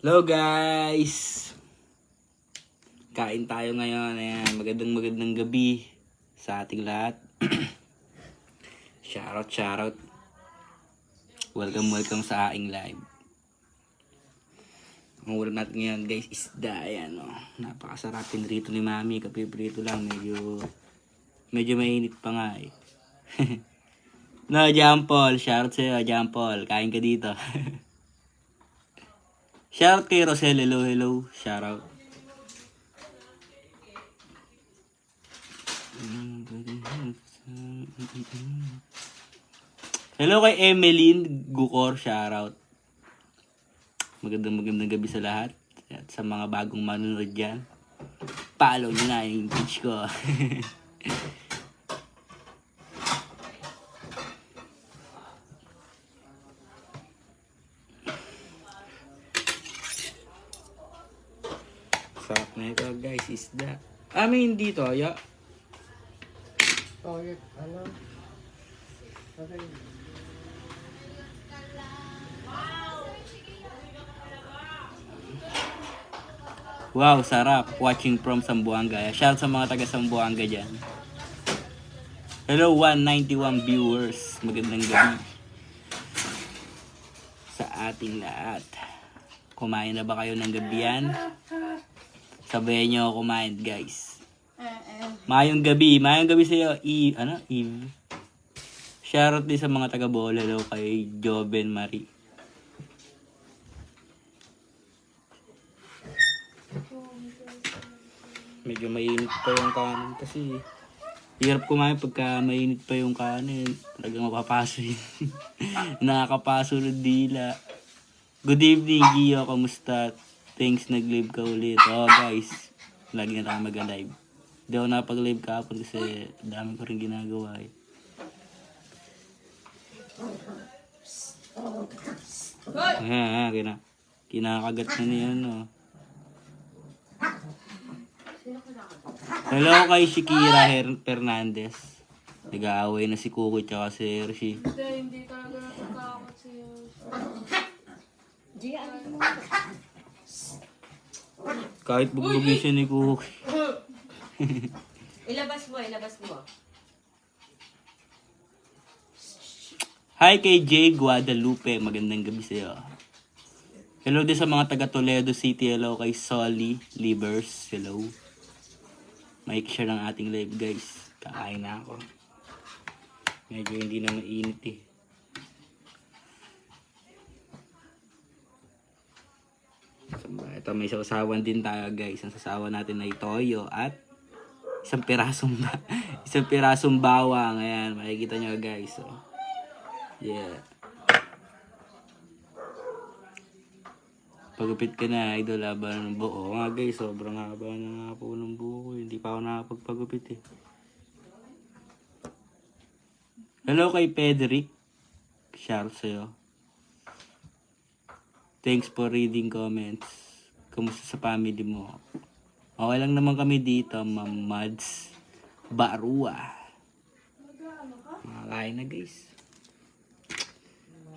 Hello guys! Kain tayo ngayon. Ayan, magandang gabi sa ating lahat. Shoutout. Welcome sa aking live. Ang ulam natin ngayon guys, isda. Ayan, oh. Napakasarap pinrito ni Mami. Kapiprito lang. Medyo mainit pa nga eh. No, John Paul. Shoutout sa'yo, John Paul. Kain ka dito. Shoutout kay Rosel. Hello. Shoutout. Hello kay Emeline Gukor. Shoutout. Magandang gabi sa lahat. At sa mga bagong manonood dyan, follow nyo na yung page ko. Sarap na ito guys, isda. May hindi to, ya. Ano? Okay. Wow, sarap. Watching from Zamboanga. Shout sa mga taga Zamboanga dyan. Hello, 191 viewers. Magandang gabi sa ating lahat. Kumain na ba kayo ng gabihan? Sabayan nyo ako kumain, guys. Mayong gabi sa iyo, Eve. Shoutout din sa mga taga Bohol. Hello kay Joven Marie. Medyo mainit pa yung kanin kasi hirap kumain pagka mainit pa yung kanin. Talagang mapapaso yun. Nakakapaso ng dila. Good evening, Gio. Kamusta? Thanks, nag-live ka ulit. Oh, guys. Lagi na tayo mag-live. Hindi ako napag-live kahapon kasi dami ko rin ginagawa eh. Kinakagat na niya, no? Hello kay Shakira Fernandez. Nag-aaway na si Kuko tsaka si Hershey. Hindi talaga natatakot si Kahit bugbugin siya ni Kuko. Ilabas mo. Hi kay Jay Guadalupe. Magandang gabi sa'yo. Hello din sa mga taga Toledo City. Hello kay Solly Libers. Hello. Make share ng ating live guys. Kakain na ako. Medyo hindi na mainit eh. Ito may sasawan din tayo guys. Ang sasawan natin ay toyo at isang pirasong bawang. Ayan, makikita nyo guys. So, yeah. Pagupit ka na, idol, haba ng buo. Nga guys, sobrang haba na nga po ng buo. Hindi pa ako nakapagpagupit eh. Hello kay Pedrick. Shout sa'yo. Thanks for reading comments. Kamusta sa family mo? Okay lang naman kami dito, Ma'am Mads Barua. Makakain na guys.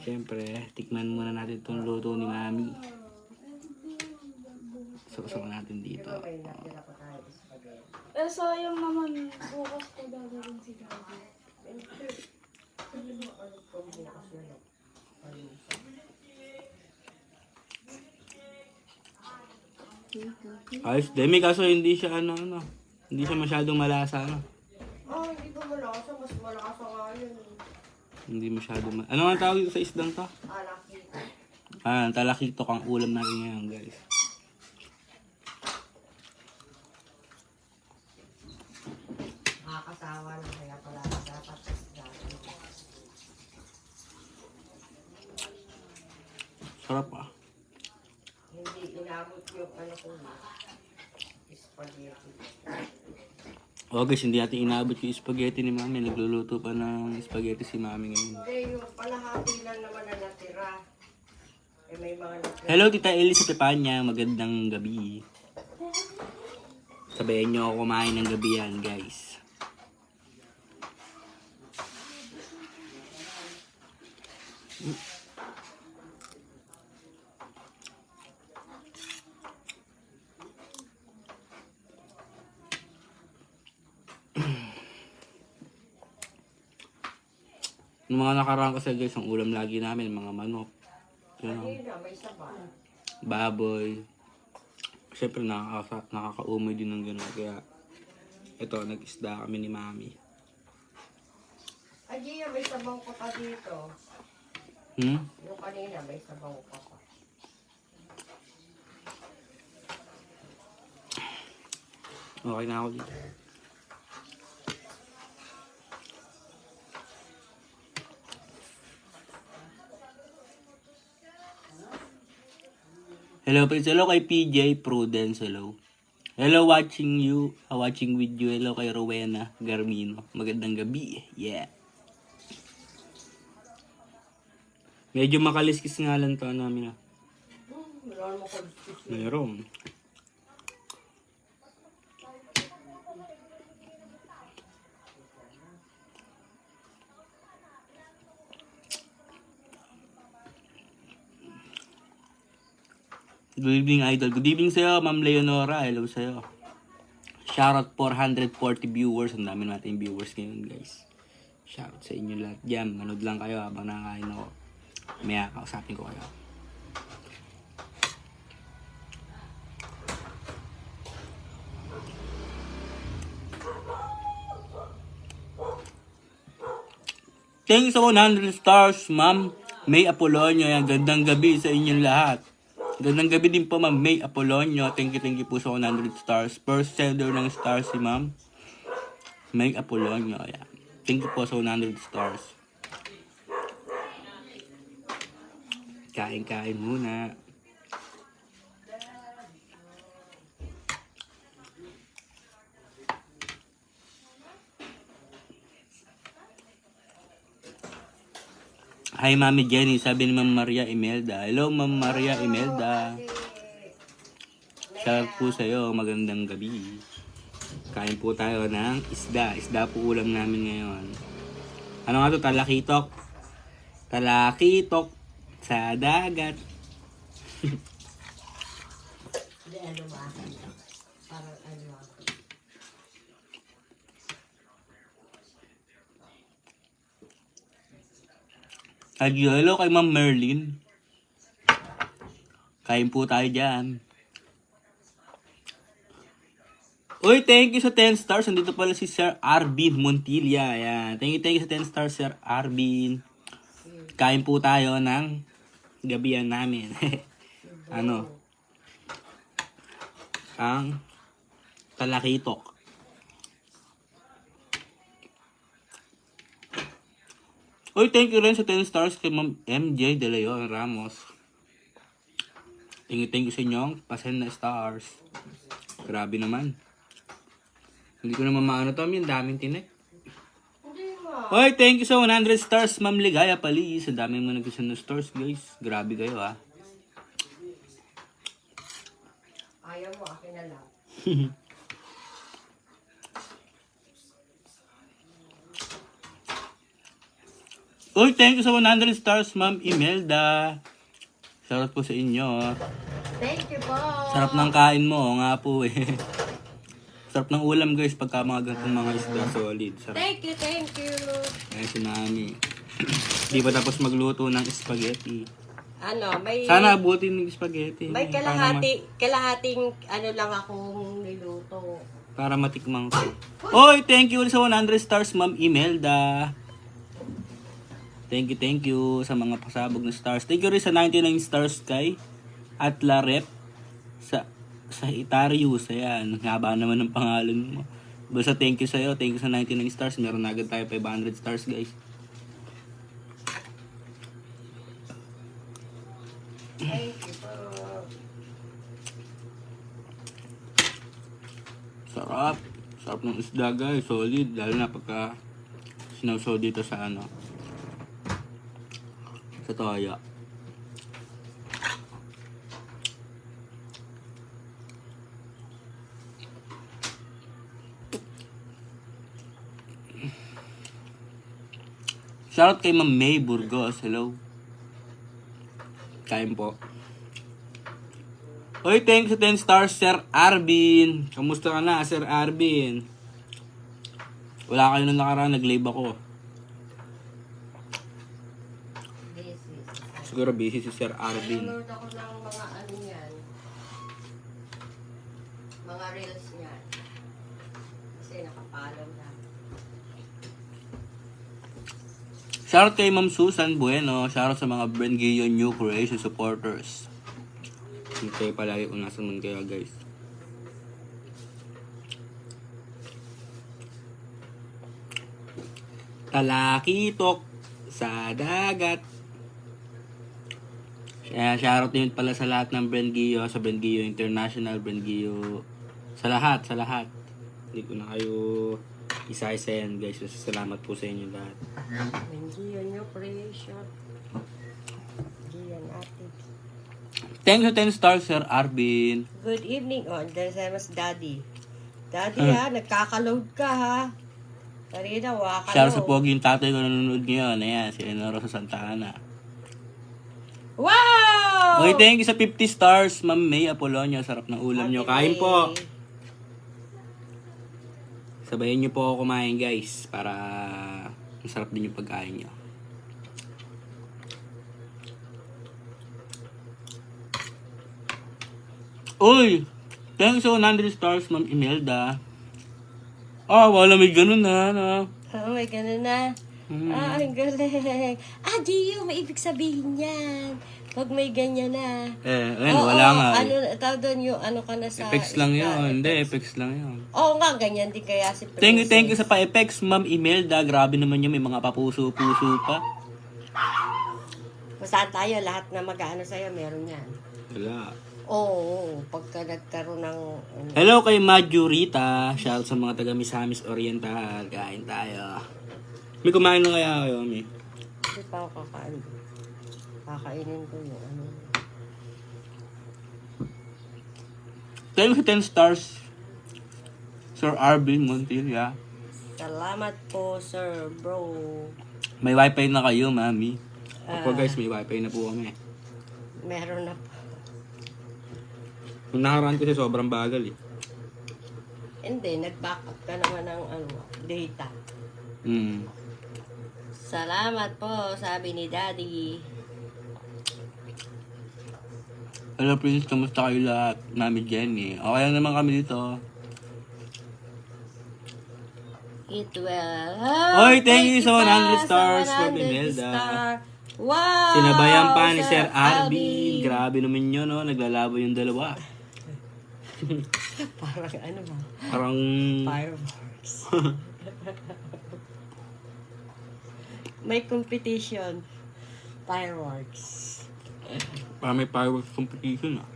Siyempre, tikman muna natin itong luto ni Mami. Sausaw natin dito. sayang naman, bukas ko gagawin si Daddy. Ayos, Demi, kaso hindi siya hindi siya masyadong malasa Hindi pa malasa. Mas malasa nga yun. Hindi masyadong ano nga tawag sa isdang to? Alaki. Talakito kang ulam natin ngayon guys. Nakakasawa lang kaya pala dapat Sarap ah. hindi inabot yung ko spaghetti. Oh guys, hindi natin inabot yung spaghetti ni Mami. Nagluluto pa ng spaghetti si Mami ngayon. Hindi, yung palahati lang naman na natira. May mga natira. Hello Tita Eli sa Pepanya. Magandang gabi. Sabayan nyo ako kumain ng gabi yan guys. Yung mga nakaraan kasi guys, ang ulam lagi namin, mga manok. Yun, Kanina, may sabaw. baboy. Siyempre nakakaumay din ng gano'n. Kaya ito, nag-isda kami ni Mami. Ay, Gia, may sabaw ka pa dito. Hmm? Yung kanina, may sabaw ka pa. Okay na ako dito. Hello, please. Hello kay PJ Prudence. Hello. Hello, watching with you. Hello kay Rowena Garmino. Magandang gabi. Yeah. Medyo makaliskis nga lang to namin ah. Wala mo ko. Meron. Good evening, Idol. Good evening sa'yo, Ma'am Leonora. Hello sa'yo. Shoutout 440 viewers. Ang dami natin viewers ngayon, guys. Shoutout sa inyo lahat dyan. Manood lang kayo habang nakakain ako. Maya, kausapin ko kayo. Thank you sa 100 stars, Ma'am May Apolonio. Yan, gandang gabi sa inyong lahat. Gandang gabi din po, Ma'am May Apolonio. Thank you po sa 100 stars. First sender ng stars si Ma'am May Apolonio. Yan. Thank you po sa 100 stars. Kain-kain muna. Hi, Mami Jenny. Sabi ni Ma'am Maria Imelda. Hello, Ma'am Maria Imelda. Shout po sa'yo. Magandang gabi. Kain po tayo ng isda. Isda po ulam namin ngayon. Ano nga to? Talakitok. Talakitok sa dagat. Hindi, ano ba? Parang ano ako. Hello kay Ma'am Merlin. Kain po tayo dyan. Uy, thank you sa 10 stars. Nandito pala si Sir Arvin Montilla. Ayan. Thank you sa 10 stars, Sir Arvin. Kain po tayo ng gabihan namin. Ano? Ang talakitok. Uy, thank you rin sa 10 stars kay Ma'am MJ De Leon Ramos. Thank you sa inyong pasen na stars. Grabe naman. Hindi ko naman maano to, yung daming tinik. Hindi nga. Uy, thank you sa 100 stars, Ma'am Ligaya Palis. Ang daming mga nagsisan na stars, guys. Grabe kayo, ha. Ayaw mo, akin na lang. Uy, thank you sa 100 stars, Ma'am Imelda. Shoutout po sa inyo. Thank you po. Sarap ng kain mo, nga po eh. Sarap ng ulam, guys, pagka mga ganitong mga isda solid. Sarap. Thank you, thank you. Ayan si Mami. Di pa tapos magluto ng spaghetti. Ano, may... Sana abutin ng spaghetti. May kalahating ano lang akong niluto. Para matikmang ko. Oy, thank you sa 100 stars, Ma'am Imelda. Thank you sa mga pasabog na stars. Thank you rin sa 99 stars kay Atlarep sa Itarius. Ayan, haba naman ng pangalan mo. Basta thank you sa'yo. Thank you sa 99 stars. Meron na agad tayo 500 stars, guys. Thank you po. Sarap. Sarap ng isda, guys. Solid. Lalo na pagka sinawsaw dito sa ano. Sa toyo. Shoutout kay Ma'am May Burgos. Hello. Kain po. Uy, thanks sa 10 stars, Sir Arvin. Kamusta ka na, Sir Arvin? Wala kayo nung nakaraan, nag-live ako. Siguro busy si Sir Arvin. Nanonood ako ng mga ano yan. Mga reels niyan. Kasi nakapalaw na. Shoutout kay Ma'am Susan Bueno. Shoutout sa mga Brand Gio New Creation supporters. Hindi kayo palagi kung nasan man kayo, guys. Talakitok sa dagat. Kaya shoutout din pala sa lahat ng Brand Gio, sa Brand Gio International, Brand Gio, sa lahat. Hindi ko na kayo isa-isa yan, guys. Salamat po sa inyo lahat. Gian yung creation. Gian ate. Thanks to 10 stars, Sir Arvin. Good evening. Oh, there's mas Daddy. Daddy ha, nagkaka-load ka ha. Kanina, wakalo. Shoutout sa pogi yung tatay ko nanonood ngayon. Ayan, si Enoro sa Santa Ana. Wow! Okay, thank you sa 50 stars, Ma'am May Apolonio. Sarap ng ulam nyo. Kain po. Sabayan nyo po ako kumain, guys. Para masarap din yung pagkain nyo. Uy! Thanks sa 100 stars, Ma'am Imelda. Wala may ganun na. No? Oh my God na. Ang galing. Gio, may ibig sabihin yan. Pag may ganyan na. Wala nga. Ano, tawag doon yung ano ka na sa... Effects lang yun. Hindi, effects lang yun. Oo nga, ganyan din kaya si Thank you sa pa-effects, Ma'am Imelda. Grabe naman yun, may mga papuso-puso pa. Saan tayo, lahat na mag-ano sa'yo, meron yan. Wala. Oo, pagka nagkaroon ng... Hello kay Majurita. Shout sa mga taga Misamis Oriental. Kain tayo. May kumain na kaya kayo, Mami? Hindi pa ako kakain. Kakainin ko yung ano. Thank you 10 stars, Sir Arvin Montilla. Salamat po, sir, bro. May wifi na kayo, Mami. Opo guys, may wifi na po kami. Meron na po. Kung nakaraan kasi sobrang bagal eh. Hindi, nag-backup ka naman ng ano, data. Salamat po, sabi ni Daddy. Hello Prince, kamusta kayo lahat? Mami Jenny. Okay lang naman kami dito. It will. Oy, thank you sa 100 stars, Ma'am Imelda. Wow! Sinabayan pa ni Sir Arvin. Grabe naman yun, no? Naglalabo yung dalawa. Parang ano ba? Parang... Fireworks. May competition. Fireworks. Parang may fireworks competition, ah.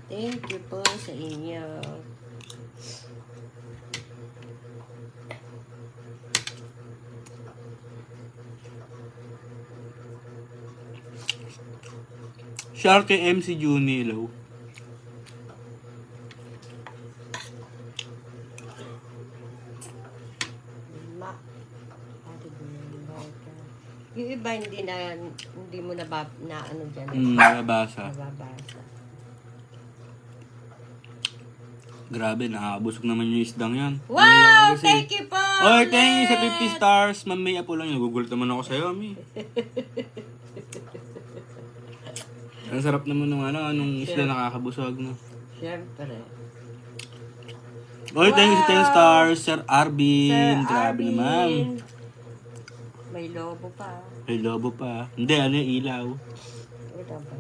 Thank you po sa inyo. Shout kay MC Juni, hello. Yung iba hindi mo na ano dyan. Nababasa. Nababasa. Grabe, nakakabusog naman yung isdang yan. Wow! Thank you po! Oh, thank you sa 50 stars. Ma'am May Apolonio. Nagugulat naman ako sa'yo, Mami. Ang sarap naman ng anong isda nakakabusog, no? Siyempre. Oh, thank you sa 10 stars, Sir Arvin. Sir Grabe Arvin. naman. May lobo pa. May lobo pa. Hindi, ano yung ilaw? Ito pa.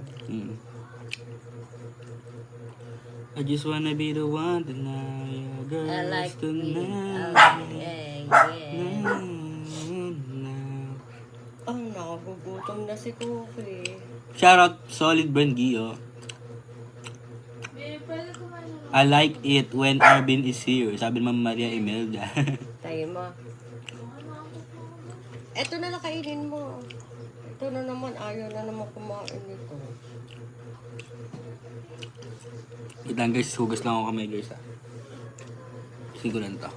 I just wanna be the one tonight. Girls I like it. tonight. Yeah. Oh, nakagugutom na si Cookie. Shoutout, Solid Brand Gio. Pwede kumain na. I like it when Arvin is here. Sabi ni Ma'am Maria Imelda. Tayo mo. Ito na nakainin mo. Ito na naman. Ayaw na naman kumain nito. Ilan guys, hugas lang ako kamay guys, ha. Siguran to.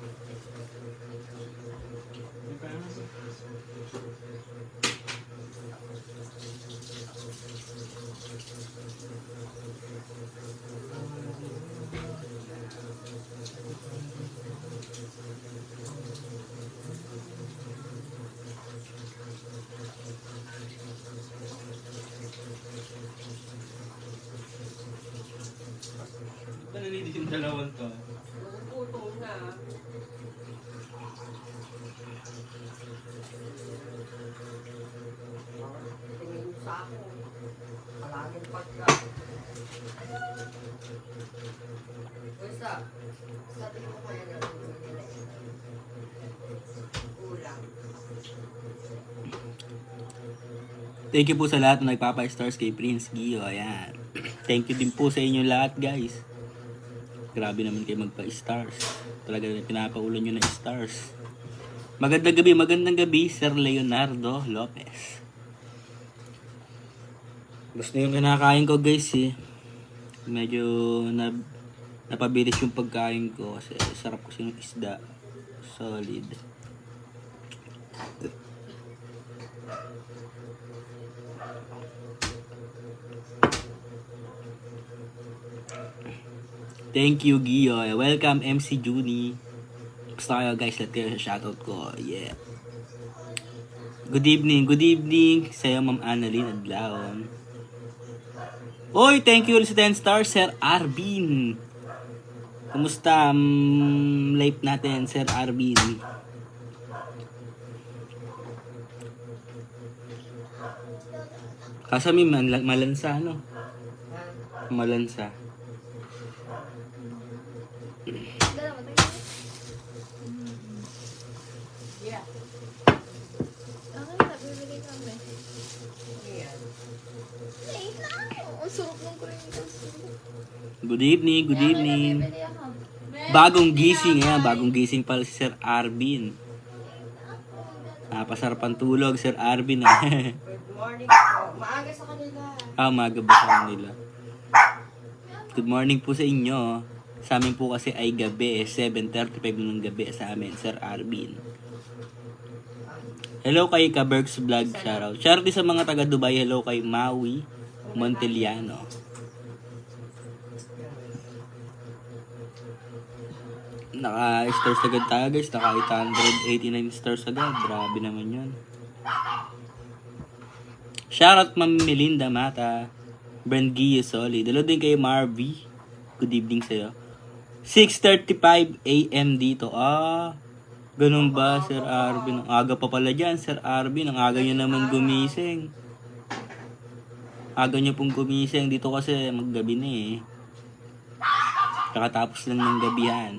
naninis yung dalawang to? Putong na. Tingin mo sa akin. Palaging pagka. Basta, sabi mo kaya na kulang. Thank you po sa lahat na nagpapa-stars kay Prince Gio. Ayan. Thank you din po sa inyo lahat, guys. Grabe naman kayo magpa-stars. Talaga pinapaulo nyo na stars. Magandang gabi, Sir Leonardo Lopez. Gusto yung kinakain ko, guys, eh. Medyo napabilis yung pagkain ko kasi sarap kasi ng isda. Solid. Thank you, Gio. Welcome, MC Junie. Gusto kayo, guys. Let kayo sa shoutout ko. Yeah. Good evening. Good evening sa'yo, Ma'am Annalyn Adlaon. Oy, thank you ulit sa 10 stars, Sir Arbin. Kumusta life natin, Sir Arbin? Kasami malansa, no? Malansa. Yeah. Okay na, bibili kami. Ayan. Wait lang. Ang surok ng kuryente. Good evening, good evening. Bibili ako. Bagong gising, bagong gising pala si Sir Arbin. Napasarapan tulog, Sir Arbin. Good morning po. Maaga sa kanila. Umaga ba sa kanila? Good morning po sa inyo. Sa amin po kasi ay gabi, 7:35 ng gabi sa amin, Sir Arbin. Hello kay Kabergs Vlog, shoutout. Shoutout din sa mga taga Dubai. Hello kay Maui Monteliano. Naka-stars agad tayo, guys. Naka 889 stars agad. Grabe naman yun. Shoutout Ma'am Melinda Mata. Brand Gia Solid. Hello din kay Marvy. Good evening sa'yo. 6:35 AM dito. Ganun ba, Sir Arvin? Ang aga pa pala dyan, Sir Arvin. Ang aga nyo naman gumising. Aga nyo pong gumising. Dito kasi maggabi na eh. Kakatapos lang ng gabihan.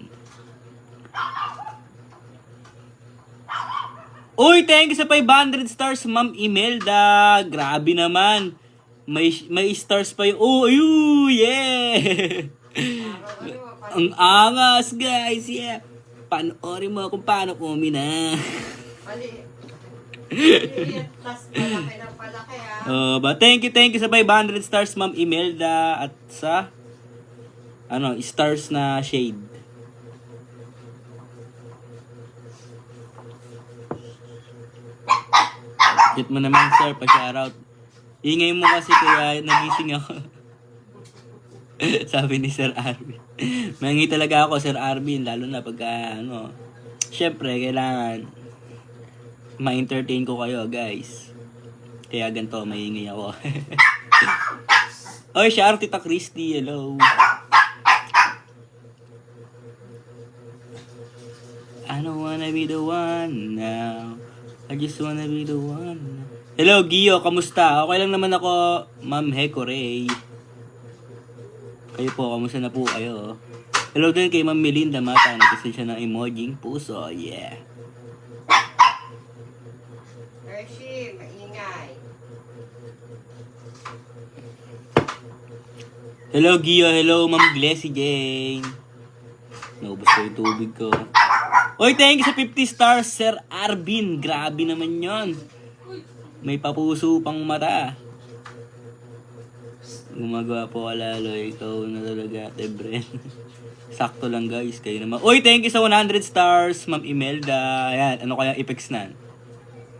Uy, thank you sa 500 stars, Ma'am Imelda. Grabe naman. May stars pa yun. Oh, ayun, yeah. Ang angas, guys. Yeah. Panoorin mo kung paano kumina. Mali. Plus palaki ng palaki, But thank you sa 500 stars, Ma'am Imelda. At sa stars na shade. Hit mo naman, sir, pa-shoutout. Ingay mo kasi kaya nagising ako. Sabi ni Sir Arvin. Mangi talaga ako, Sir Arvin, lalo na pagka, syempre, kailangan ma-entertain ko kayo, guys. Kaya ganito, maingay ako. Oy, shoutout Tita Christy, hello. I don't wanna be the one now. I just wanna be the one now. Hello, Gio, kamusta? Okay lang naman ako, Ma'am Heko Ray. Kayo po, kamusta na po kayo? Hello din kay Ma'am Melinda Mata. Nagkasin siya ng emojing puso. Yeah. Hershey, maingay. Hello, Gio. Hello, Ma'am Glessy Jane. Naubos ko yung tubig ko. Oy, thank you sa 50 stars, Sir Arbin. Grabe naman yon. May papuso pang mata. Gumagawa po ka lalo. Ikaw na talaga, Tebren. Sakto lang, guys. Kayo naman. Uy, thank you sa 100 stars, Ma'am Imelda. Ayan, ano kaya effects na?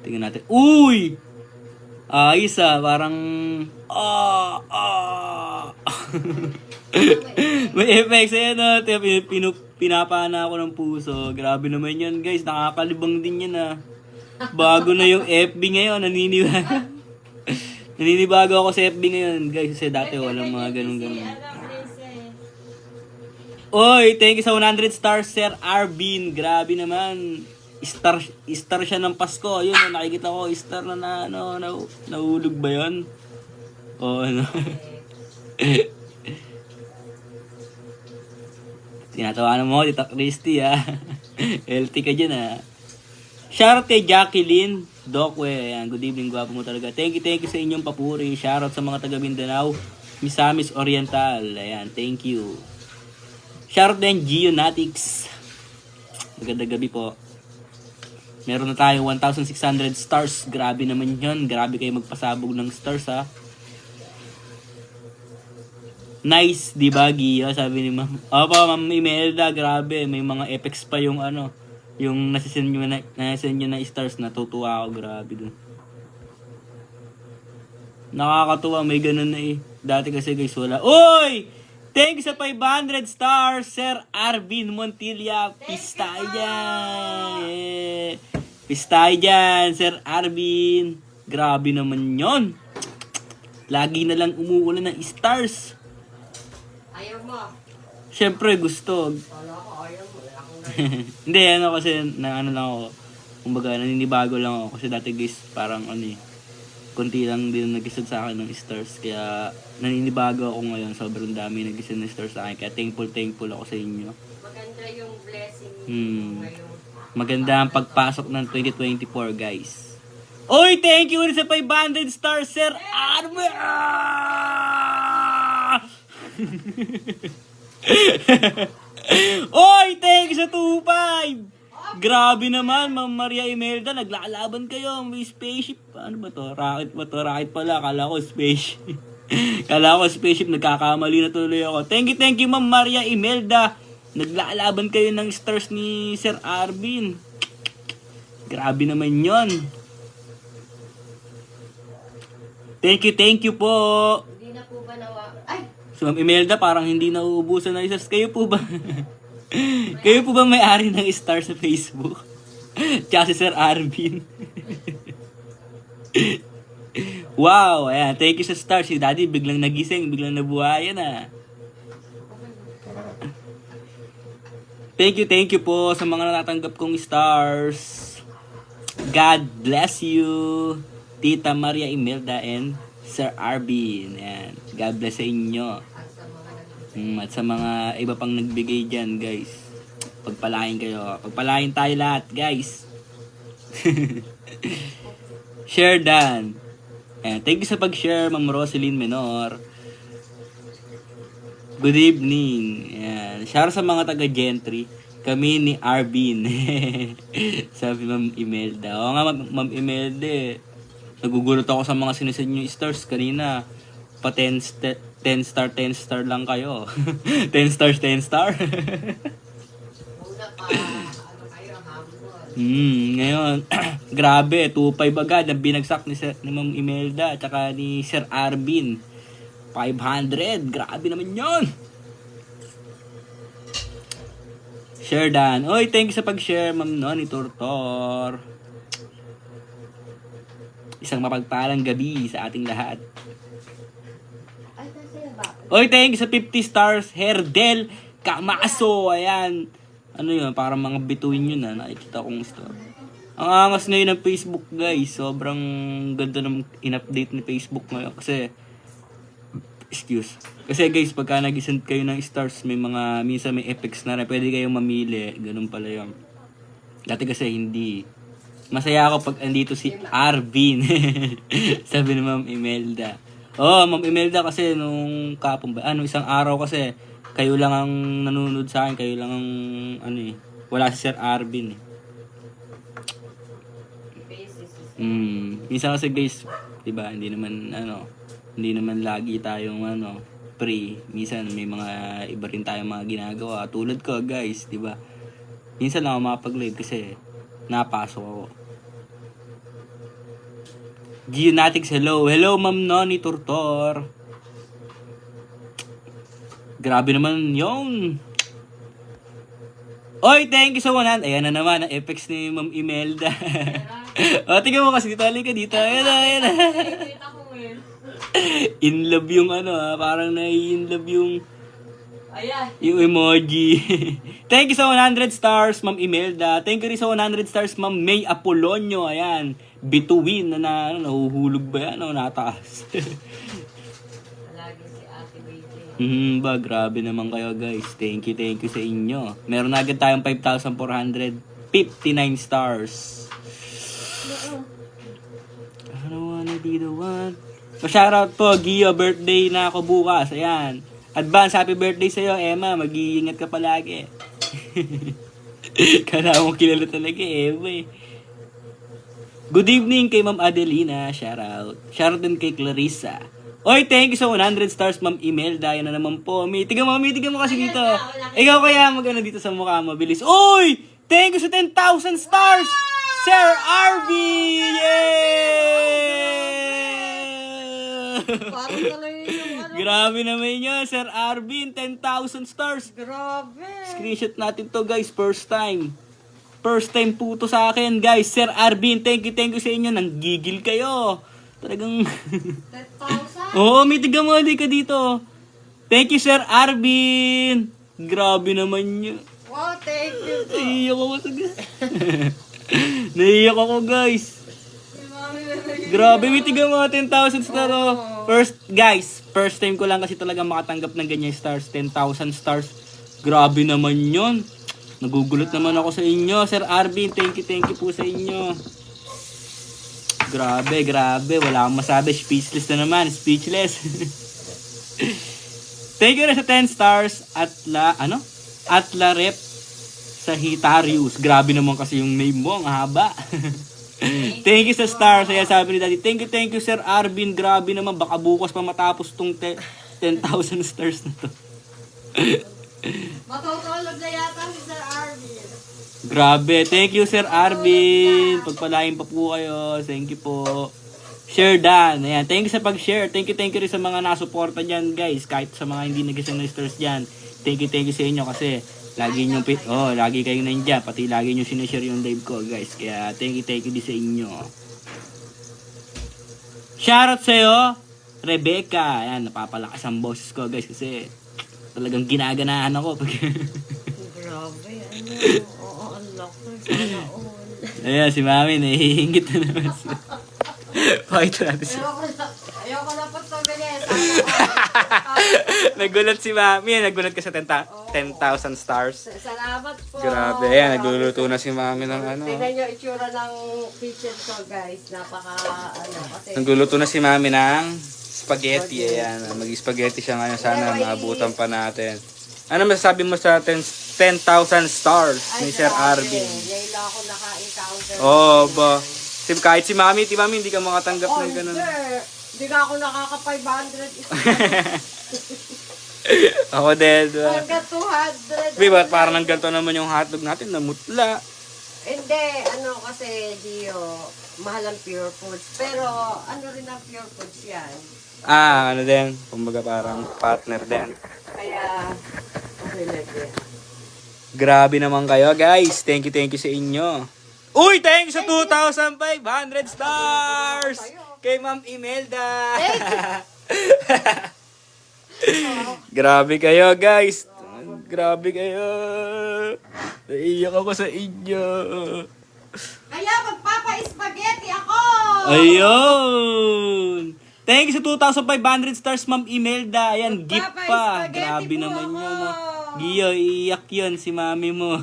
Tingnan natin. Uy! Ayos parang... May effects. Ayan pinapana ako ng puso. Grabe naman yan, guys. Nakakalibang din yan, Bago na yung FB ngayon. Naninibago ako sa FB ngayon, guys. Kasi dati walang mga ganun-ganun. Oy, thank you sa 100 stars, Sir Arvin. Grabe naman. Star siya ng Pasko. Ayun, nakikita ko, star na nahulog ba yun? Oo, ano. Tinatawanan mo, Tita Christy, ha. LT ka dyan, ha. Shoutout kay Jacqueline Docwe. Ayan, good evening, gwapo mo talaga. Thank you sa inyong papuri. Shoutout sa mga taga Mindanao, Misamis Oriental. Ayan, thank you. Shoutout din Geonatics. Magandang gabi po. Meron na tayo 1,600 stars. Grabe naman yun. Grabe kayo magpasabog ng stars, ha. Nice, di ba, Gio? Sabi ni Ma'am. Opo, Ma'am Imelda, grabe. May mga effects pa yung yung nasisend nyo na stars. Natutuwa ako, grabe dun. Nakakatuwa, may ganun na eh. Dati kasi guys, wala. Uy! Thank you sa 500 stars, Sir Arvin Montilla. Pistay dyan. Yeah. Pistay dyan, Sir Arvin. Grabe naman yon. Lagi na lang umuulan ng stars. Ayaw mo. Siyempre, gusto. Wala ko, ayaw mo. Wala akong Hindi, kasi, lang ako. Kumbaga, naninibago lang ako. Kasi dati guys, parang konti lang din nag-isod sa akin ng stars. Kaya, naninibago ako ngayon. Sobrang dami nag-isod ng stars sa akin. Kaya thankful ako sa inyo. Maganda yung blessing ngayon. Maganda ang pagpasok ng 2024, guys. Oy, thank you rin sa 500 stars, Sir Arme! Oy, thank you sa 2.5! Grabe naman, Ma'am Maria Imelda, naglalaban kayo. May spaceship. Ano ba to? Rocket ba to? Rocket pala. Kala ko spaceship. Kala ko spaceship. Nagkakamali na tuloy ako. Thank you, Ma'am Maria Imelda. Naglalaban kayo ng stars ni Sir Arvin. Grabe naman yon. Thank you po. Hindi na po ba Ay! So, Ma'am Imelda, parang hindi nauubusan na stars. Kayo po ba? Kayo po ba may-ari ng star sa Facebook? Tsaka si Sir Arvin. Wow, ayan. Thank you sa stars. Si Daddy biglang nagising, biglang nabuhayan na. Thank you po sa mga natatanggap kong stars. God bless you, Tita Maria Imelda and Sir Arvin. Ayan. God bless sa inyo. At sa mga iba pang nagbigay dyan, guys. Pagpalain kayo. Pagpalain tayo lahat, guys. Share dan. Ayan. Thank you sa pag-share, Ma'am Roseline Menor. Good evening. Ayan. Share sa mga taga-gentry. Kami ni Arvin. Sabi Ma'am Imelda. Oo nga, Ma'am Imelda. Nagugulat ako sa mga sinisend nyo stars kanina. Pa 10 star lang kayo. 10 stars. Una pa, kayo, habol. Ngayon, grabe, 2.5 agad ang binagsak ni Ma'am Imelda at saka ni Sir Arvin. 500, grabe naman yon. Share dan. Oy, thank you sa pag-share, Ma'am Noni Tortor. Isang mapagpalang gabi sa ating lahat. Oy, thank you sa 50 stars, Herdel Kamaso. Ayan. Ano yun? Parang mga bituin yun na. Nakikita kong star. Ang angas ngayon ng Facebook, guys. Sobrang ganda ng in-update ni Facebook ngayon. Kasi, Kasi guys, pagka nag-send kayo ng stars, minsan may effects na rin. Pwede kayong mamili. Ganun pala yun. Dati kasi hindi. Masaya ako pag andito si Arvin. Sabi ni Ma'am Imelda. Oh, Ma'am Imelda, kasi nung isang araw kasi, kayo lang ang nanonood sa akin, kayo lang ang, wala si Sir Arvin eh. Minsan kasi guys, diba, hindi naman lagi tayong, free. Minsan may mga iba rin tayong mga ginagawa. Tulad ko guys, diba, minsan lang ako makapag-live kasi, napasok ako. Geonatics, hello. Hello, Ma'am Noni Tortor. Grabe naman yung. Oy, thank you so much. Ayan na naman ang effects ni Ma'am Imelda. O, tingnan mo kasi dito. Halika dito. Ayan. In love yung parang in love yung Ayan. Yung emoji. Thank you sa 100 stars, Ma'am Imelda. Thank you rin sa 100 stars, Ma'am May Apolonio. Ayan. Bituin na nahuhulog ba yan o nataas? Lagi si Ate Baby. Ba, grabe naman kayo guys. Thank you sa inyo. Meron na agad tayong 5,459 stars. I don't wanna be the one. Pa-shoutout po, Gio, birthday na ako bukas. Ayan. Advance, happy birthday sa'yo, Emma. Mag-iingat ka palagi. Kala mo kilala talaga, Emma eh. Good evening kay Ma'am Adelina. Shoutout. Shoutout din kay Clarissa. Oy, thank you sa 100 stars, Ma'am Imelda. Yan na naman po. Tiga mo kasi dito. Ikaw kaya mag-ano dito sa mukha, mabilis. Oy! Thank you sa 10,000 stars! Sir Arby! Yeah! Parang talaga yung ano. Grabe naman yun, Sir Arvin. 10,000 stars. Grabe. Screenshot natin to guys, first time. First time po to sa akin guys. Sir Arvin, thank you sa inyo. Nanggigil kayo. Talagang... 10,000? Oo, may tiga mo ka dito. Thank you, Sir Arvin. Grabe naman yun. Wow, thank you po. Naiiyak ako sa Naiiyak ako guys. Grabe, may tiga mga 10,000 stars. First time ko lang kasi talaga makatanggap ng ganyan stars. 10,000 stars. Grabe naman yun. Nagugulat naman ako sa inyo. Sir Arvin, thank you po sa inyo. Grabe. Wala akong masabi. Speechless na naman. Speechless. Thank you rin sa 10 stars. Atla Rep Sagittarius. Grabe naman kasi yung name mo. Ang haba. Thank you sa stars. Kaya sabi ni Daddy, thank you Sir Arvin. Grabe naman, baka bukas pa matapos tong 10,000 stars na to. Matutulog na yata si Sir Arvin. Grabe, thank you Sir Arvin. Pagpalain pa po kayo. Thank you po. Share Dan. Ayan, thank you sa pag-share. Thank you rin sa mga nasuporta dyan guys. Kahit sa mga hindi nag-isang na stars dyan. Thank you sa inyo kasi lagi kayong nandiyan, pati lagi nyo sinishare yung live ko, guys. Kaya, thank you din sa inyo. Shoutout sa'yo, Rebecca. Ayan, napapalakas ang boses ko, guys, kasi talagang ginaganaan ako. Grabe, Oo, ang laki. Sana all. Ayan, si Mami, nahihingit na naman siya. Pakita natin siya. Ayoko na po ito, bilis. Nagulat si Mami. Nagulat ka sa 10,000 stars. Salamat po. Grabe, ayan, nagluluto na si Mami ng ano. Tingnan nyo itsura ng kitchen ko, guys. Kasi... Nagluluto na si Mami ng spaghetti. Ayan, mag-spaghetti siya ngayon. Sana maabutan pa natin. Ano masasabi mo sa 10,000 stars ni Sir Arvin? Ngayon lang ako naka-encounter. Ba? Kahit si Mami, hindi ka makatanggap ng ganun. Hindi ka ako nakaka-500. Ako din. Hanggang 200. Ba't parang ng ganito naman yung hotdog natin, namutla. Hindi, kasi Dio, mahal ang pure foods. Pero ano rin ang pure foods yan? Ano din, kumbaga parang partner din. Kaya, okay lang yan. Grabe naman kayo guys, thank you sa inyo. Uy, thank you sa 2,500 stars! Kay Ma'am Imelda! Grabe kayo guys! Grabe kayo! Naiiyak ako sa inyo! Kaya magpapa-spaghetti ako! Ayun! Thank you sa 2,500 stars, Ma'am Imelda. Ayan, gift pa. Grabe naman yun. Gio, iiyak yun si Mami mo.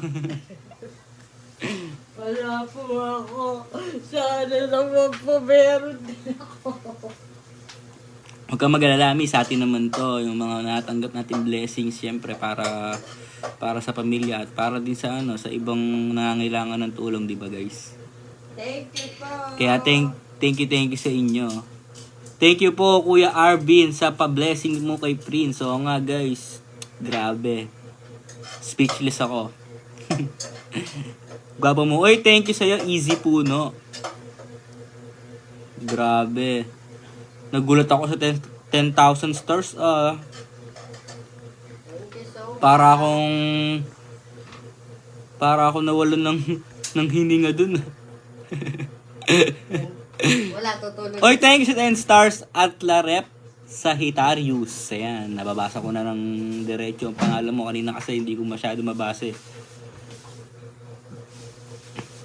Wala po ako. Sana naman po meron din ako. Huwag kang mag-alala, sa atin naman to. Yung mga natanggap natin blessings, syempre, para sa pamilya at para din sa sa ibang nangangailangan ng tulong, di ba guys? Thank you po. Kaya thank you sa inyo. Thank you po, Kuya Arvin, sa pa-blessing mo kay Prince. Oo nga guys, grabe. Speechless ako. Gwapo mo. Oy, thank you sa'yo. Easy Puno. Grabe. Nagulat ako sa 10,000 stars. Thank you so much. Para akong nawalan ng hininga dun. Wala, tutulog. Oy, thank you sa 10 stars at Larep Sagittarius. Ayan, nababasa ko na ng diretso ang pangalan mo. Kanina kasi hindi ko masyado mabasa eh.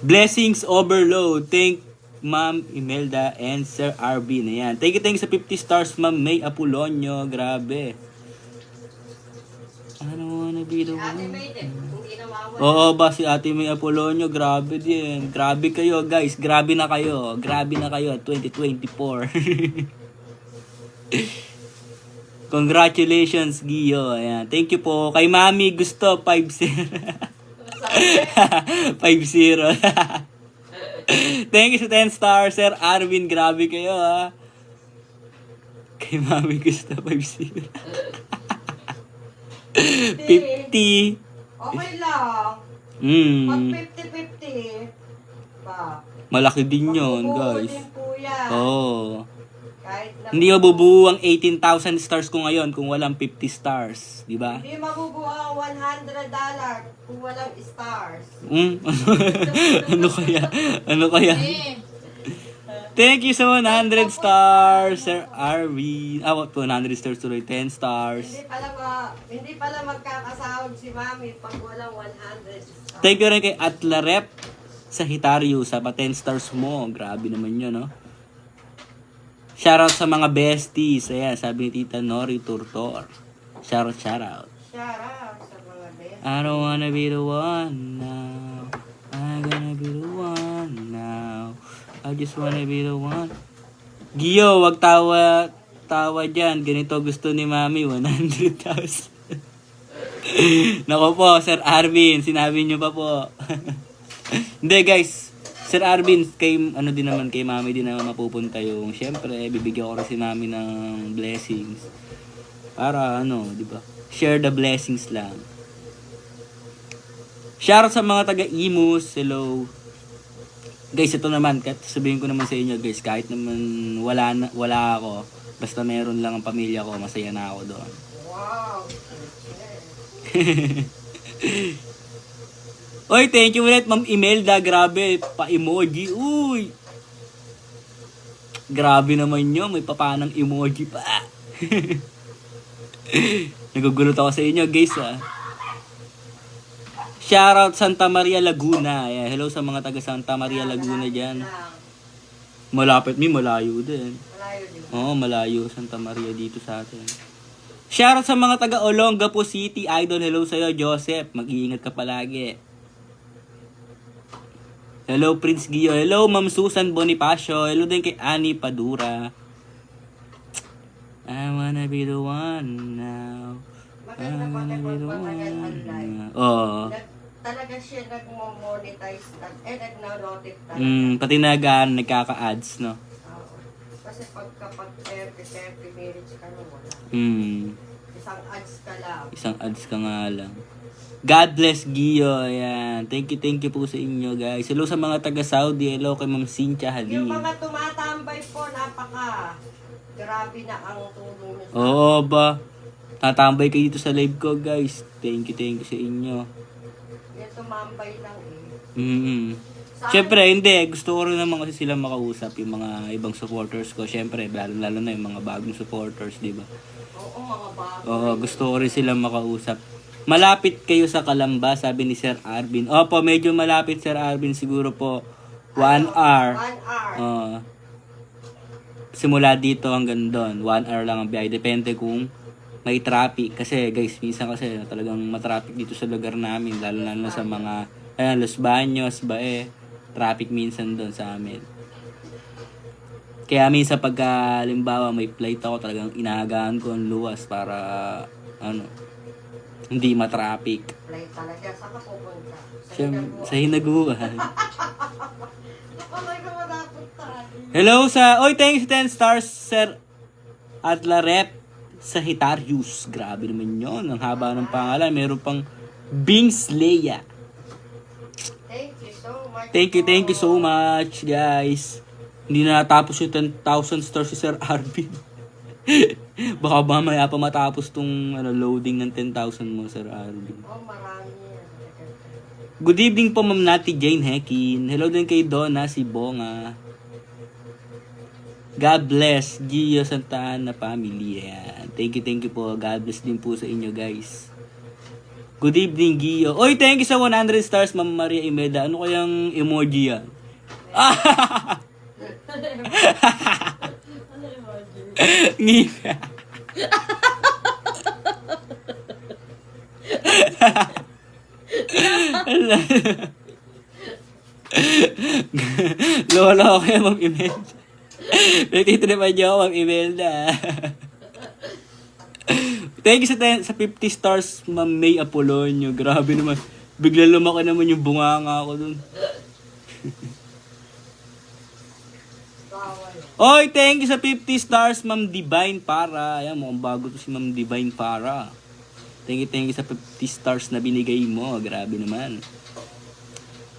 Blessings overload. Thank Ma'am Imelda and Sir Arvin. Ayan. Thank you sa 50 stars, Ma'am May Apolonio. Grabe. I don't wanna be the one. Hindi na mawala. Oo ba, si Ate May Apolonio, grabe din. Grabe kayo, guys. Grabe na kayo. Grabe na kayo at 2024. Congratulations, Gio. Ayan. Thank you po. Kay Mami, gusto, 5-0. 5-0. Thank you sa 10 stars, Sir Arvin. Grabe kayo, ha. Kay Mami, gusto, 5-0. 50. Okay lang. Pag 50-50, ba? Malaki din yun, Mabubuo guys. din po yan. Oo. Kahit na Hindi mabubuo ang 18,000 stars ko ngayon kung walang 50 stars. Di ba? hindi mabubuo ang $100 kung walang stars. Ano kaya? Ano kaya? Thank you sa 100 stars, Sir Arvin. 100 stars tuloy, 10 stars. Hindi pala magkakasahod si Mami pag walang 100 stars. Thank you rin kay Atlarep Sagittarius sa 10 stars mo. Grabe naman yun, no? Shoutout sa mga besties. Ayan, sabi ni Tita Nori Turtor. Shoutout. Shout out sa mga best. I don't wanna be the one now. I'm gonna be the one now. I just wanna be the one. Gio, wag tawa dyan. Ganito gusto ni Mami, 100,000. Nako po, Sir Arvin, sinabi nyo pa po. Hindi guys, Sir Arvin, kay din naman, kay Mami din naman mapupunta yung, syempre, bibigyan ko rin si Mami ng blessings. Para di ba? Share the blessings lang. Shoutout sa mga taga-Imus, hello. Guys, ito naman, sabihin ko naman sa inyo guys, kahit naman wala ako, basta meron lang ang pamilya ko, masaya na ako doon. Wow. Oy, thank you ulit, Ma'am Imelda. Grabe, pa-emoji. Uy! Grabe naman yun, may papanang emoji pa. Nagugulot ako sa inyo guys, ha. Shoutout Santa Maria Laguna. Ayan, hello sa mga taga Santa Maria Laguna dyan. Malapit, malayo din. Malayo din. Oo, malayo Santa Maria dito sa atin. Shoutout sa mga taga Olongapo City. Idol, hello sa'yo, Joseph. Mag-iingat ka palagi. Hello, Prince Gio. Hello, Ma'am Susan Bonifacio. Hello din kay Annie Padura. I wanna be the one now. Maganda pa na kung matagal online. Oo. Talaga siya nag-monetize, nag-notify. Pati nagkaka-ads, no? Oo. Kasi kapag 30 minutes ka na wala. Isang ads ka lang. Isang ads ka nga lang. God bless Gio. Ayan. Thank you po sa inyo guys. Hello sa mga taga Saudi. Hello kay Ma'am Cynthia Halim. Yung mga tumatambay po, grabe na ang tulong nyo. Oo ba? Tatambay kayo dito sa live ko guys. Thank you sa inyo. Yung tumambay lang eh. Siyempre, hindi. Gusto ko rin naman kasi sila makausap yung mga ibang supporters ko. Siyempre, lalo na yung mga bagong supporters, di ba? Oo, mga bago. Oo, gusto ko rin sila makausap. Malapit kayo sa Kalamba, sabi ni Sir Arvin. Opo, medyo malapit Sir Arvin. Siguro po, 1 hour. 1 hour. Oo. Simula dito hanggang doon. 1 hour lang ang biyahe. Depende kung may traffic. Kasi guys, minsan kasi talagang matraffic dito sa lugar namin. Lalo na sa mga Los Baños, traffic minsan doon sa amin. Kaya minsan pagka halimbawa may flight ako, talagang inaagahan ko ang luwas para hindi matraffic. Play talaga. Saan ka pupunta? Sa hinaguan. Talaga manapunta. Hello thanks 10 stars, Sir Atlarep Sagittarius. Grabe naman yun. Ang haba ng pangalan. Meron pang Bings Leia. Thank you so much. Thank you so much, guys. Hindi na natapos yung 10,000 stars si Sir Arvin. Baka mamaya pa matapos tong loading ng 10,000 mo, Sir Arvin. Oh, marami yan. Good evening po, Ma'am Nati Jane Hekin. Hello din kay Donna, si Bonga. God bless, Gio Santa Ana family. Ayan. Thank you po. God bless din po sa inyo, guys. Good evening, Gio. Oy, thank you sa 100 stars, Ma'am Maria Imeda. Ano kayang emoji yan? Ngika. Lola ko kaya Ma'am Imelda. Nagtitripan niyo ako Ma'am Imelda. Thank you sa 50 stars Ma'am May Apolonio. Grabe naman. Bigla lumaki naman yung bunganga ko dun. Oy, thank you sa 50 stars Ma'am Divine Para. Ayan, mukhang bago to si Ma'am Divine Para. Thank you sa 50 stars na binigay mo. Grabe naman.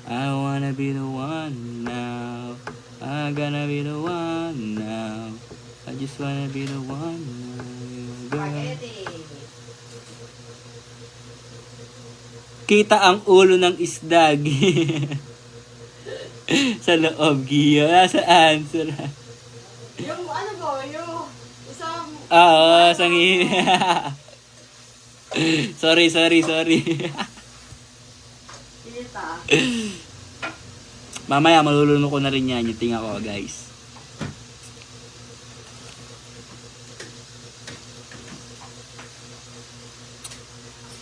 I wanna be the one now. I gonna be the one now. I just wanna be the one now. Girl. Kita ang ulo ng isda. Sa loob, Gio. Saan? Yung ano ba, yung isang... Oo, sangi. Sorry. Kita. Mamaya malulunok ko na rin yan. Yung tinga ko, guys.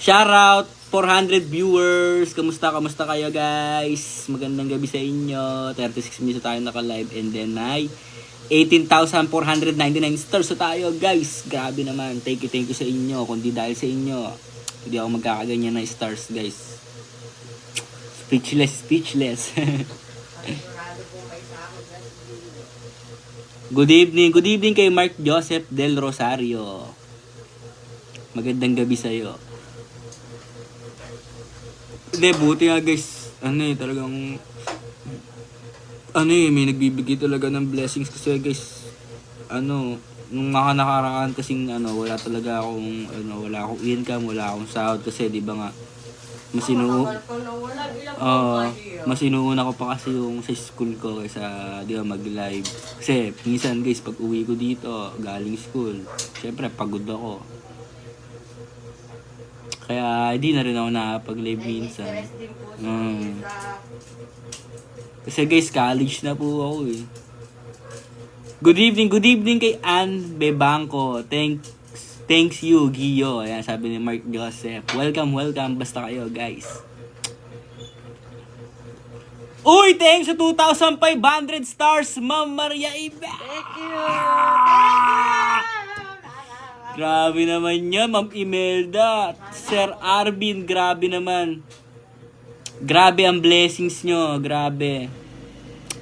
Shoutout 400 viewers. Kamusta kayo, guys? Magandang gabi sa inyo. 36 minutes tayo naka-live and then ay 18,499 stars na tayo, guys. Grabe naman. Thank you sa inyo. Kundi dahil sa inyo, hindi ako magkakaganyan na stars, guys. Speechless. Good evening kay Mark Joseph Del Rosario. Magandang gabi sa'yo. Hindi, buti nga, guys. Talagang may nagbibigay talaga ng blessings kasi, guys, nung nakaraan kasing wala talaga akong wala akong income, wala akong sahod kasi 'di ba nga mas inuuna ko pa kasi yung sa school ko kaysa 'di ba mag-live. Kasi minsan, guys, pag uwi ko dito galing school, syempre pagod ako. Kaya hindi na rin ako nakapag-live minsan. Kasi, guys, college na po ako eh. Good evening kay Ann Bebangco. Thanks you, Gio. Ayan, sabi ni Mark Joseph. Welcome. Basta kayo, guys. Uy, thanks sa 2,500 stars, Ma'am Maria Iba. Thank you. Grabe naman yan, Ma'am Imelda. Sir Arvin, grabe naman. Grabe ang blessings nyo. Grabe.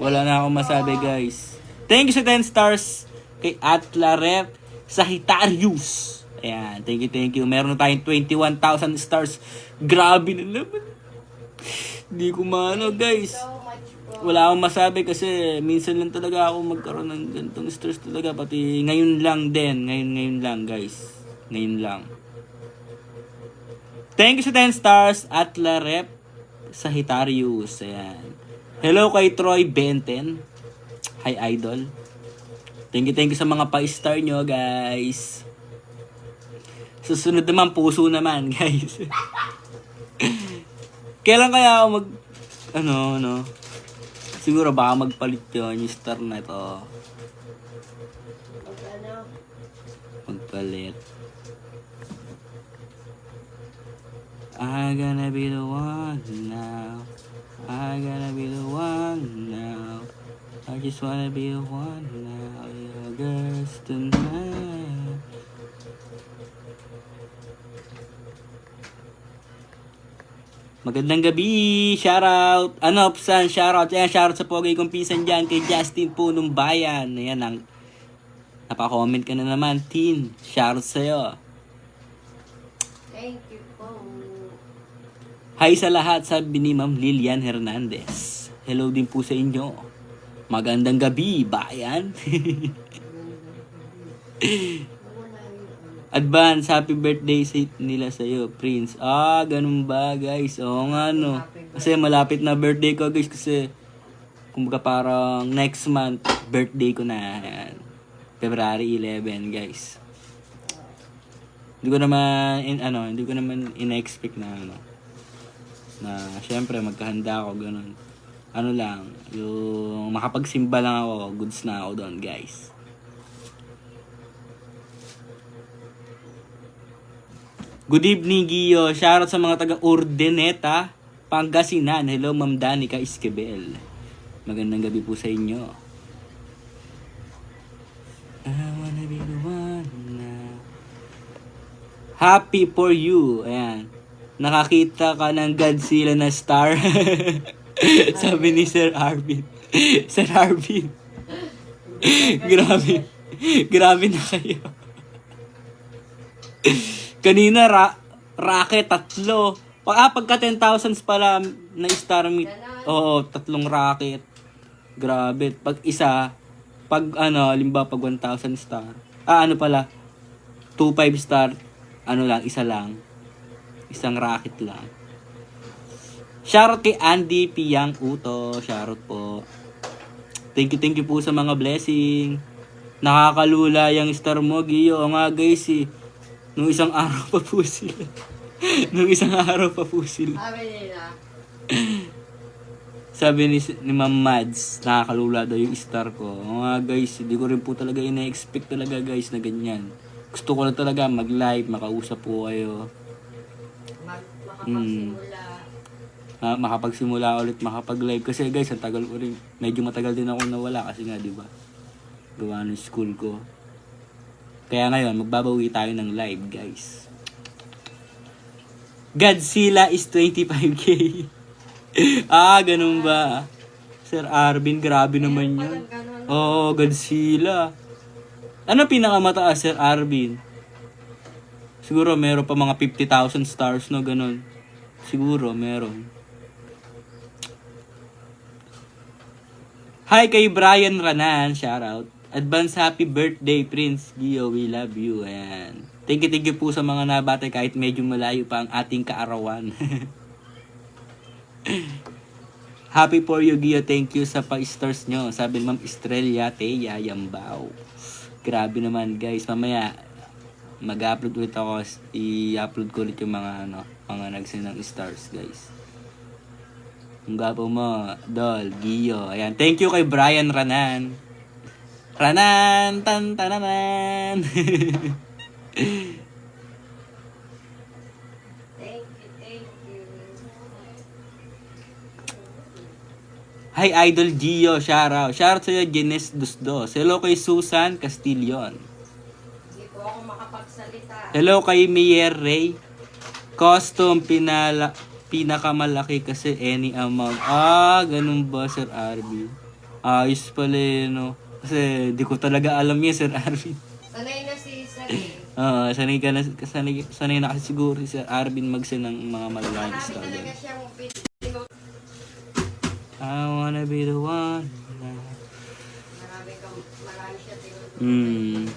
Wala na akong masabi, guys. Thank you sa 10 stars kay Atla Rep Sagittarius. Ayan. Thank you. Meron na tayong 21,000 stars. Grabe na naman. Hindi ko guys. Wala akong masabi kasi minsan lang talaga ako magkaroon ng ganitong stress talaga. Pati ngayon lang din. Ngayon lang, guys. Ngayon lang. Thank you sa 10 stars Atla Rep Sagittarius. Ayan. Hello kay Troy Benten. Hi, idol. Thank you sa mga pa-star nyo, guys. Susunod naman, puso naman, guys. Kailan kaya ako siguro baka magpalit yun, yung star na ito. Magpalit. I gonna be the one now. I gonna be the one now. I just wanna be the one now. Your girls tonight. Magandang gabi. Shoutout. Shoutout. Ayan, shoutout sa pogay kong pinsan dyan kay Justin Punong Bayan. Ayan, napa-comment ka na naman, Tin. Shoutout sa'yo. Thank you po. Hi sa lahat, sabi ni Ma'am Lilian Hernandez. Hello din po sa inyo. Magandang gabi, bayan. Advance, happy birthday nila sa'yo, Prince. Ganun ba, guys? Oo nga, no. Kasi malapit na birthday ko, guys. Kasi, kumbaga parang next month, birthday ko na. Ayan. February 11, guys. Hindi ko naman in-expect na syempre magkahanda ako ganun. Ano lang, yung makapagsimba lang ako, goods na ako doon, guys. Good evening, Gio. Shoutout sa mga taga Urdaneta, Pangasinan. Hello, Ma'am Danica Esquivel. Magandang gabi po sa inyo. I wanna be the one na happy for you. Ayan. Nakakita ka ng Godzilla na star. Sabi ni Sir Arvin. Sir Arvin. Grabe. Grabe na kayo. Kanina, racket, 3. Pagka 10,000 pala na star meet. Oo, 3 racket. Grabe. Pag isa, limba pag 1,000 star. 2,500 star. Isa lang. Isang racket lang. Shoutout kay Andy Piang Uto. Shoutout po. Thank you po sa mga blessing. Nakakalula yung star mo, Gio. O nga guys nung isang araw pa po sila. Sabi ni Ma'am Mads, nakakalula daw yung star ko. O nga guys, hindi ko rin po talaga ina-expect talaga guys na ganyan. Gusto ko lang talaga mag-live, makausap po kayo. Makapagsimula ulit, makapag-live. Kasi guys, ang tagal ko rin. Medyo matagal din ako nawala kasi nga, di ba? Gawa ng school ko. Kaya ngayon, magbabawi tayo ng live, guys. Godzilla is 25K. Ganun ba? Sir Arvin, grabe naman yun. Oo, Godzilla. Ano pinakamataas, Sir Arvin? Siguro meron pa mga 50,000 stars, no? Ganun. Siguro, meron. Hi kay Brian Ranan, shoutout. Advance happy birthday, Prince Gio. We love you. Ayan. Thank you po sa mga nabate kahit medyo malayo pa ang ating kaarawan. Happy for you, Gio. Thank you sa pa-stars nyo. Sabi Ma'am Estrella Teya Yambao. Grabe naman, guys. Mamaya, mag-upload ulit ako. I-upload ko ulit yung mga nagsin ng stars, guys. Ang gapo mo, Dol, Gio. Ayan. Thank you kay Brian Ranan. Ranan, tantananan. Thank you. Hi, Idol Gio. Shoutout sa'yo, Genes Dusdos. Hello kay Susan Castillon. Hindi po ako makapagsalita. Hello kay Mier Ray. Custom, pinakamalaki kasi any amount. Ganun ba, Sir Arby? Ayos pala no. Kasi di ko talaga alam yan, Sir Arvin. Sanay na si Sir. Sanay na kasi siguro si Sir Arvin mag-send ng mga malalaking Marami style. talaga siyang I wanna be the one. Marami siya tinutulungan.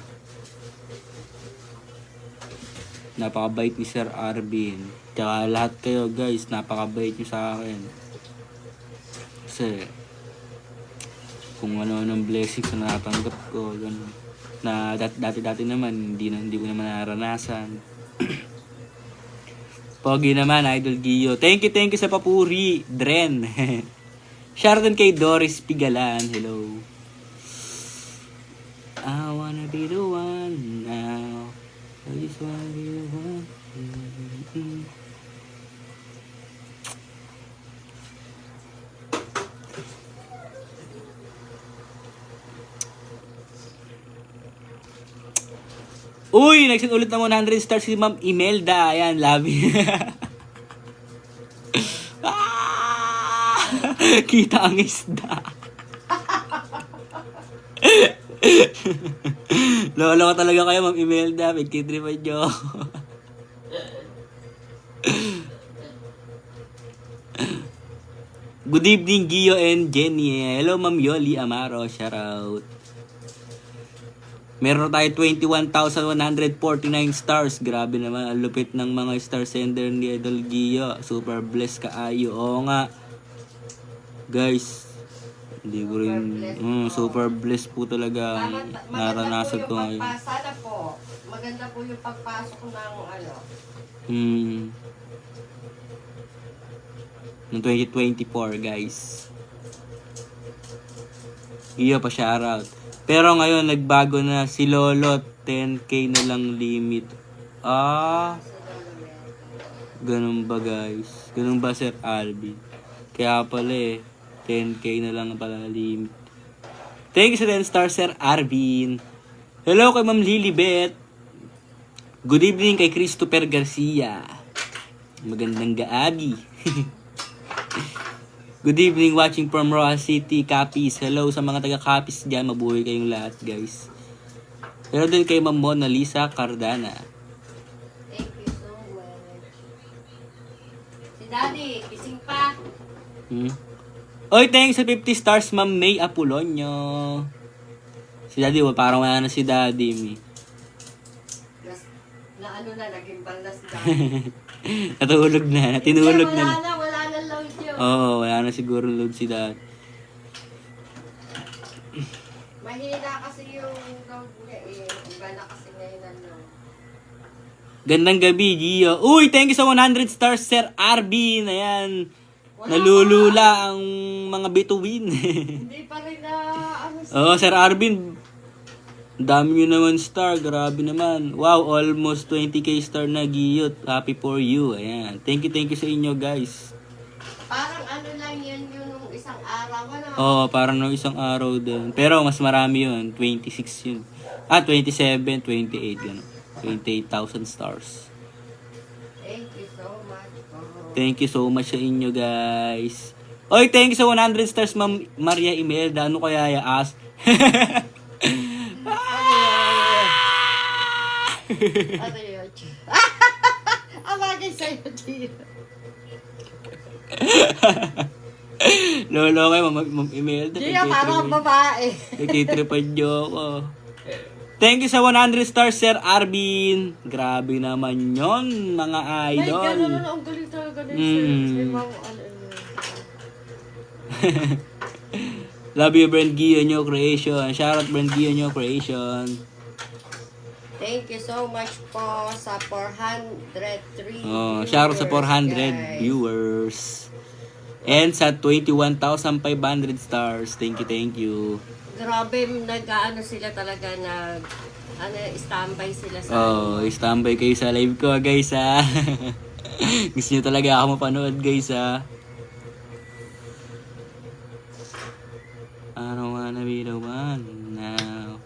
Napakabait ni Sir Arvin. Tsaka lahat kayo guys, napakabait niyo sa akin. Kasi kung ano ng blessings na natanggap ko, ganun. Na dati naman, hindi ko naman naranasan. Pogi naman, Idol Gio. Thank you sa papuri, Dren. Shoutout kay Doris Pigalan. Hello. I wanna be the one now. I just wanna be the one. Uy, nagsin ulit ng 100 stars si Ma'am Imelda. Ayan, love you. Kita ang isda. Lolo ko talaga kayo, Ma'am Imelda. Magkitripan nyo. Good evening, Gio and Jenny. Hello, Ma'am Yoli Amaro. Shoutout. Meron tayo 21,149 stars. Grabe naman. Ang lupit ng mga star sender ni Idol Gio. Super blessed ka ayo. Oo nga. Guys, Hindi ko rin, super blessed po talaga ang naranasan ko ngayon. Sana po, maganda po yung pagpasok ng ano. Noong 2024, guys. Iyo pa shoutout. Pero ngayon, nagbago na si Lolo, 10k na lang limit. Ganun ba, guys? Ganun ba, Sir Alvin? Kaya pala 10k na lang pala limit. Thank you sa 10 star, Sir Arvin. Hello kay Ma'am Lilibet. Good evening kay Christopher Garcia. Magandang gaabi. Good evening, watching from Roa City, Capiz. Hello sa mga taga-Capiz dyan. Mabuhay kayong lahat, guys. Hello din kay Ma'am Mona Lisa Cardana. Thank you so much. Si Daddy, gising pa. Oy, thanks sa 50 stars, Ma'am May Apolonio. Si Daddy, parang wala na si Daddy, mi. Naging balas Daddy. Natulog na, tinulog na. Wala na load yun. Oo, wala na siguro load si Daddy. Mahina kasi yung load niya Iba na kasi ngayon ang load. Gandang gabi, Gio. Uy, thank you sa 100 stars, Sir Arvin. Ayan. Nalulula ang mga bituin. Hindi pa rin Sir Arvin. Ang dami nyo naman star. Grabe naman. Wow, almost 20k star na, Gio. Happy for you. Ayan. Thank you sa inyo, guys. Parang lang yan yun nung isang araw. Parang nung isang araw din. Pero mas marami yun. 26 yun. 27, 28. Gano'n. 28,000 stars. Thank you so much. Thank you so much sa inyo, guys. Oy, thank you sa 100 stars, Ma'am Maria Imelda. Ano kaya yaas? Ano yun? Amagay sa'yo, Gio. Lolo kayo, Ma'am Imelda. Gio, parang babae. Nagtitripan niyo ako. Thank you sa 100 stars, Sir Arvin. Grabe naman yon, mga idol. May gano'n ang galing talaga na sir. Love you, Brand Gio, New Creation. Shoutout, Brand Gio, New Creation. Thank you so much po sa 403 shoutout sa 400 guys. viewers. And sa 21,500 stars. Thank you. Grabe, sila talaga standby sila sa Standby kayo sa live ko, guys, ha. Gusto nyo talaga ako mapanood, guys, ha. I don't wanna be the one now.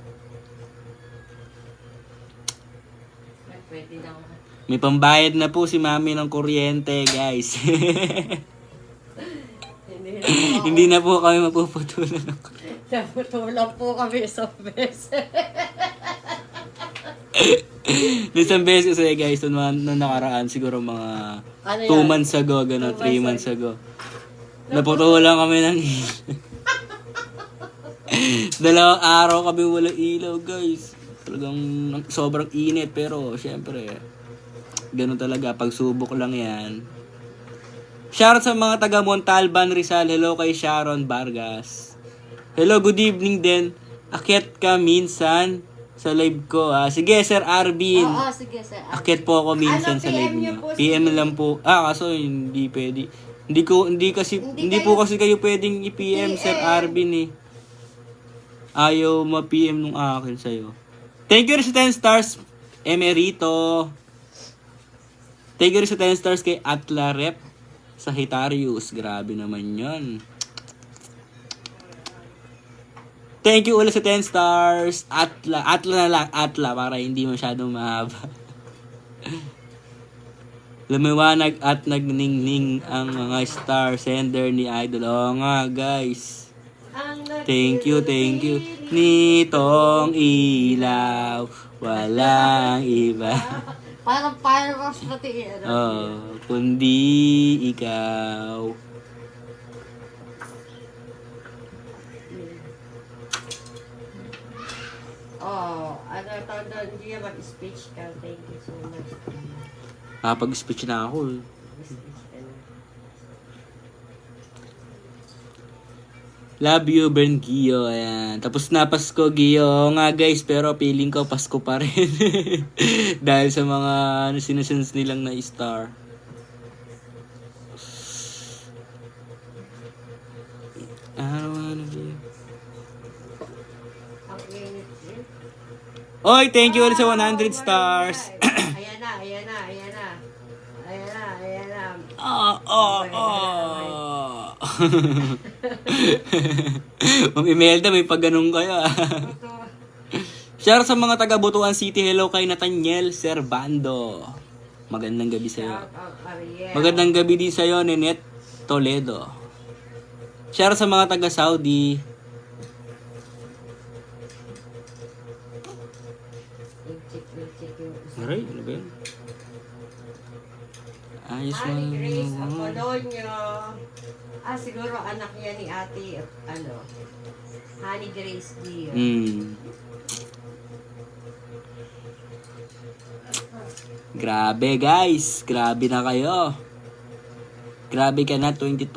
Pwede na ako. May pambayad na po si Mami ng kuryente, guys. Hindi na po kami mapuputulan ng kuryente. Naputulan po kami isang beses. Isang beses kasi, guys, nung nakaraan, siguro mga 2 months ago, 3 months ago. Naputulan kami ng ilaw. 2 araw kami walang ilaw, guys. Talagang sobrang init, pero syempre, ganun talaga, pagsubok lang yan. Shoutout sa mga taga Montalban, Rizal. Hello kay Sharon Vargas. Hello, good evening din. Akyat ka minsan sa live ko. Sige, Sir Arvin. Sige, Sir Arvin. Akyat po ako minsan sa live niyo. PM lang po. Kaso hindi pwede. Hindi po kasi kayo pwedeng i-PM, Sir Arvin, eh. Ayaw ma-PM nung akin sa'yo. Thank you rin sa 10 stars, Emerito. Thank you rin sa 10 stars kay Atla Rep Sagittarius. Grabe naman yun. Thank you ulit sa 10 stars. Atla na lang. Atla para hindi masyadong mahaba. Lumiwanag at nagningning ang mga star sender ni Idol. Oo nga, guys. Thank you. Nitong ilaw, walang iba. Parang fireworks pati yan. Kundi ikaw. Hindi mag-speech ka. Thank you so much. Pag-speech na ako. Love you, Bern Gio. Ayan. Tapos na Pasko, Gio. Oo nga guys, pero feeling ko Pasko pa rin. Dahil sa mga sinusens nilang na star. I wanna be... Ang init din. Oy, thank you ulit sa 100 stars. Ayan na, ayan na, ayan na. Ayan na, ayan na. Ma'am Imelda, may pagganong kayo. Share sa mga taga Butuan City. Hello kay Nathaniel Servando. Magandang gabi sa'yo. Ariel. Magandang gabi din sa'yo, Nenet Toledo. Share sa mga taga Saudi. Check yung Aray, ano ba yun? Ayos Honey Grace lang. Apolonio. Siguro anak niya ni ate, Honey Grace Dio. Grabe guys, grabe na kayo. Grabe ka na 2024.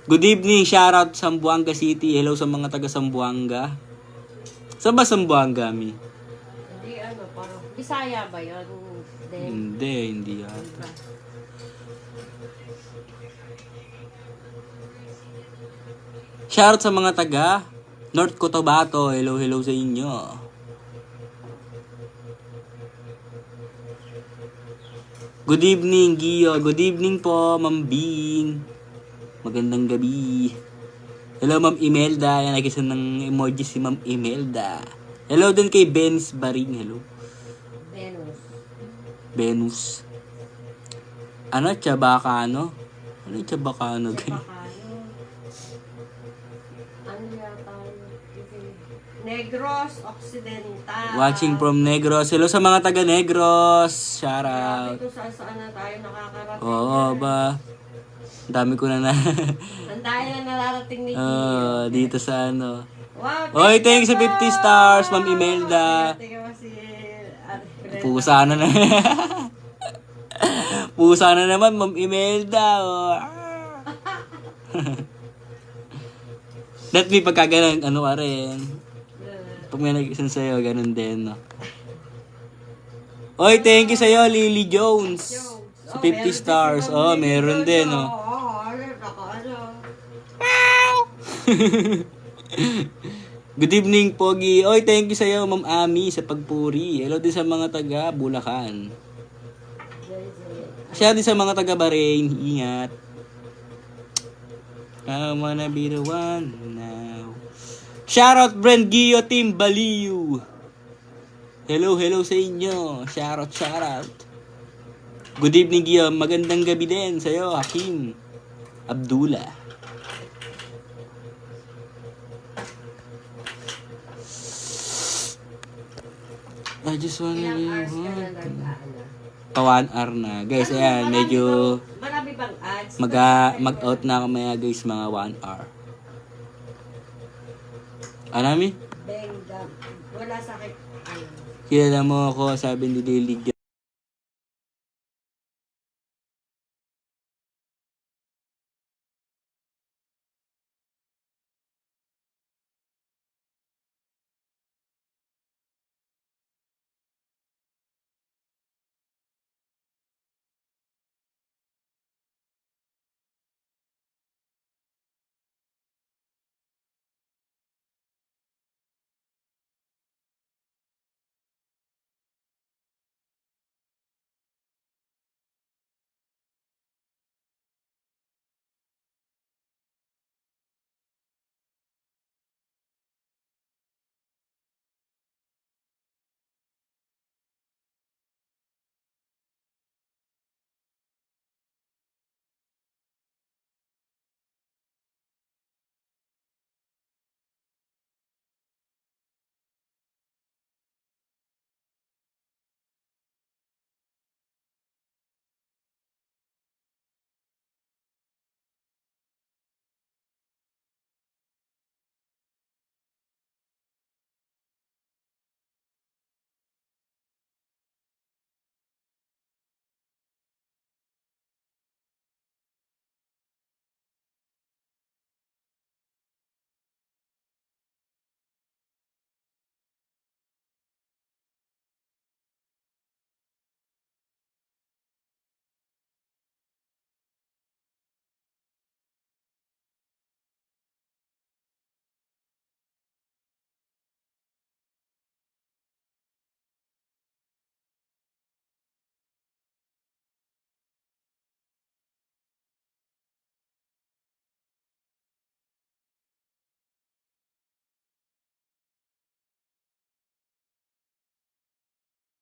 Good evening, shoutout Zamboanga City. Hello sa mga taga Zamboanga. Saan ba Zamboanga, Mi? Hindi parang Bisaya ba yun? Hindi yata. Shoutout sa mga taga North Cotabato. Hello sa inyo. Good evening, Gio. Good evening po, Ma'am Bing. Magandang gabi. Hello, Ma'am Imelda. Yan, nag-isa ng emoji si Ma'am Imelda. Hello din kay Benz Baring. Hello. Venus. Ano? Chabacano? Ano yung Chabacano? Ano yata Negros Occidental. Watching from Negros. Hello sa mga taga Negros. Shout out. Grabe kung saan na tayo nakakarating. Oo ba? Dami ko na Ang dahil na nararating ni Gio. dito sa ano. Wow, Oy, thanks sa 50 stars, Ma'am Imelda. Tingnan mo si Alfred. Pusa na Pusa na naman, Ma'am Imelda. Oh. Let me pagkaganan, ano ka rin. Pag may nag-isan sa'yo, ganun din, no? Oy, thank you sa'yo, Lily Jones. Sa 50 stars. Oh, meron din, no? Good evening, Pogi. Oy, thank you sa'yo, Ma'am Ami, sa pagpuri. Hello din sa mga taga Bulacan. Siya din sa mga taga Bahrain. Ingat. I wanna be the one now. Shoutout Brand Gio Team Baliw. Hello sa inyo. Shoutout. Good evening, Gio. Magandang gabi din sa'yo, Hakim Abdullah. I just wanna Ilang be hours ka na one. nag-aano? Pa 1 hour na. Guys, ayan, medyo Marami bang ads? mag-out na ako maya guys, mga 1 hour. Anami? Benga. Wala sa akin. Kilala mo ako, sabi ni Lily